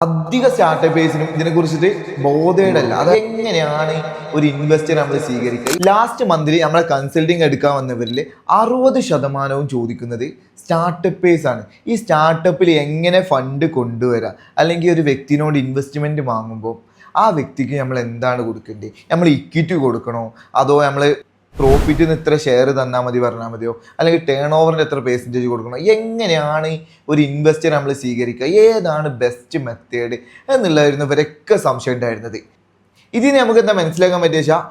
അധിക സ്റ്റാർട്ടപ്പേഴ്സിനും ഇതിനെക്കുറിച്ചിട്ട് ബോധേടല്ല. അതെങ്ങനെയാണ് ഒരു ഇൻവെസ്റ്റർ നമ്മൾ സ്വീകരിക്കുക. ലാസ്റ്റ് മന്തിൽ നമ്മളെ കൺസൾട്ടിങ് എടുക്കാൻ വന്നവരിൽ 60% ചോദിക്കുന്നത് സ്റ്റാർട്ടപ്പേഴ്സ് ആണ്. ഈ സ്റ്റാർട്ടപ്പിൽ എങ്ങനെ ഫണ്ട് കൊണ്ടുവരാം, അല്ലെങ്കിൽ ഒരു വ്യക്തിനോട് ഇൻവെസ്റ്റ്മെൻറ്റ് വാങ്ങുമ്പോൾ ആ വ്യക്തിക്ക് നമ്മൾ എന്താണ് കൊടുക്കേണ്ടത്, നമ്മൾ ഇക്വിറ്റി കൊടുക്കണോ, അതോ നമ്മൾ പ്രോഫിറ്റിന് ഇത്ര ഷെയർ തന്നാൽ മതി പറഞ്ഞാൽ മതിയോ, അല്ലെങ്കിൽ ടേൺ ഓവറിൻ്റെ എത്ര പെർസെൻറ്റേജ് കൊടുക്കണം, എങ്ങനെയാണ് ഒരു ഇൻവെസ്റ്റർ നമ്മൾ സ്വീകരിക്കുക, ഏതാണ് ബെസ്റ്റ് മെത്തേഡ് എന്നുള്ളതായിരുന്നു ഇവരൊക്കെ സംശയം ഉണ്ടായിരുന്നത്. ഇതിന് നമുക്ക് എന്താ മനസ്സിലാക്കാൻ പറ്റിയ വെച്ചാൽ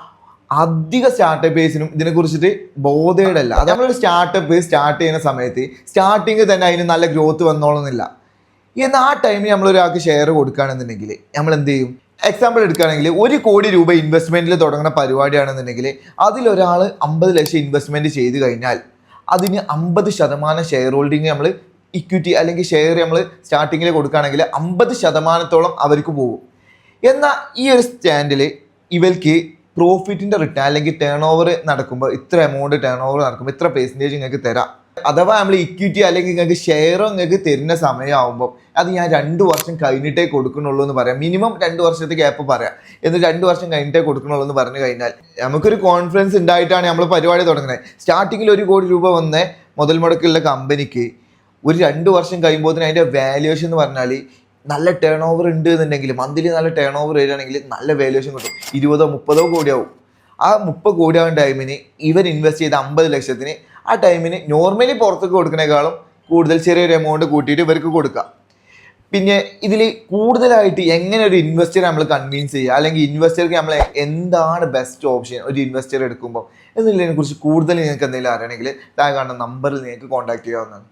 അധിക സ്റ്റാർട്ടപ്പേഴ്സിനും ഇതിനെക്കുറിച്ചിട്ട് ബോധേടല്ല. അത് നമ്മളൊരു സ്റ്റാർട്ടപ്പ് സ്റ്റാർട്ട് ചെയ്യുന്ന സമയത്ത് സ്റ്റാർട്ടിങ് തന്നെ അതിന് നല്ല ഗ്രോത്ത് വന്നോളുന്നില്ല. എന്നാൽ ആ ടൈമിൽ നമ്മളൊരാൾക്ക് ഷെയർ കൊടുക്കുകയാണെന്നുണ്ടെങ്കിൽ നമ്മൾ എന്ത് ചെയ്യും? എക്സാമ്പിൾ എടുക്കുകയാണെങ്കിൽ 1 കോടി രൂപ ഇൻവെസ്റ്റ്മെൻറ്റിൽ തുടങ്ങുന്ന പരിപാടിയാണെന്നുണ്ടെങ്കിൽ അതിലൊരാൾ 50 ലക്ഷം ഇൻവെസ്റ്റ്മെൻറ്റ് ചെയ്ത് കഴിഞ്ഞാൽ അതിന് 50% ഷെയർ ഹോൾഡിങ് നമ്മൾ ഇക്വിറ്റി അല്ലെങ്കിൽ ഷെയർ നമ്മൾ സ്റ്റാർട്ടിങ്ങിൽ കൊടുക്കുകയാണെങ്കിൽ 50% അവർക്ക് പോകും. എന്നാൽ ഈ ഒരു സ്റ്റാൻഡിൽ ഇവർക്ക് പ്രോഫിറ്റിൻ്റെ റിട്ടേൺ അല്ലെങ്കിൽ ടേൺ ഓവർ നടക്കുമ്പോൾ ഇത്ര എമൗണ്ട് ടേൺ ഓവർ നടക്കുമ്പോൾ ഇത്ര പെർസെൻറ്റേജ് നിങ്ങൾക്ക് തരാം. അഥവാ നമ്മൾ ഇക്വിറ്റി അല്ലെങ്കിൽ നിങ്ങൾക്ക് ഷെയറോ നിങ്ങൾക്ക് തരുന്ന സമയമാകുമ്പോൾ അത് ഞാൻ 2 വർഷം കഴിഞ്ഞിട്ടേ കൊടുക്കണുള്ളൂ എന്ന് പറയാം. മിനിമം 2 വർഷത്തെ ഗ്യാപ്പ് പറയാം. എന്നിട്ട് 2 വർഷം കഴിഞ്ഞിട്ടേ കൊടുക്കണുള്ളൂ എന്ന് പറഞ്ഞു കഴിഞ്ഞാൽ നമുക്കൊരു കോൺഫിഡൻസ് ഉണ്ടായിട്ടാണ് നമ്മൾ പരിപാടി തുടങ്ങുന്നത്. സ്റ്റാർട്ടിങ്ങിൽ 1 കോടി രൂപ വന്ന മുതൽ മുടക്കുള്ള കമ്പനിക്ക് ഒരു 2 വർഷം കഴിയുമ്പോൾ അതിൻ്റെ വാല്യുവേഷൻ എന്ന് പറഞ്ഞാൽ നല്ല ടേൺ ഓവർ ഉണ്ട് എന്നുണ്ടെങ്കിൽ, മന്ത്ലി നല്ല ടേൺ ഓവർ വരികയാണെങ്കിൽ നല്ല വാല്യുവേഷൻ കിട്ടും. 20-30 കോടിയാവും. ആ 30 കോടിയാവുന്ന ടൈമിന് ഇവർ ഇൻവെസ്റ്റ് ചെയ്ത 50 ലക്ഷത്തിന് ആ ടൈമിന് നോർമലി പുറത്തേക്ക് കൊടുക്കുന്നതിനേക്കാളും കൂടുതൽ ചെറിയൊരു എമൗണ്ട് കൂട്ടിയിട്ട് ഇവർക്ക് കൊടുക്കാം. പിന്നെ ഇതിൽ കൂടുതലായിട്ട് എങ്ങനെ ഒരു ഇൻവെസ്റ്റർ നമ്മൾ കൺവിൻസ് ചെയ്യുക, അല്ലെങ്കിൽ ഇൻവെസ്റ്റർക്ക് നമ്മൾ എന്താണ് ബെസ്റ്റ് ഓപ്ഷൻ ഒരു ഇൻവെസ്റ്റർ എടുക്കുമ്പോൾ എന്നുള്ളതിനെ കുറിച്ച് കൂടുതൽ നിങ്ങൾക്ക് എന്തെങ്കിലും അറിയണമെങ്കിൽ താഴെ കാണുന്ന നമ്പറിൽ നിങ്ങൾക്ക് കോൺടാക്ട് ചെയ്യാവുന്നതാണ്.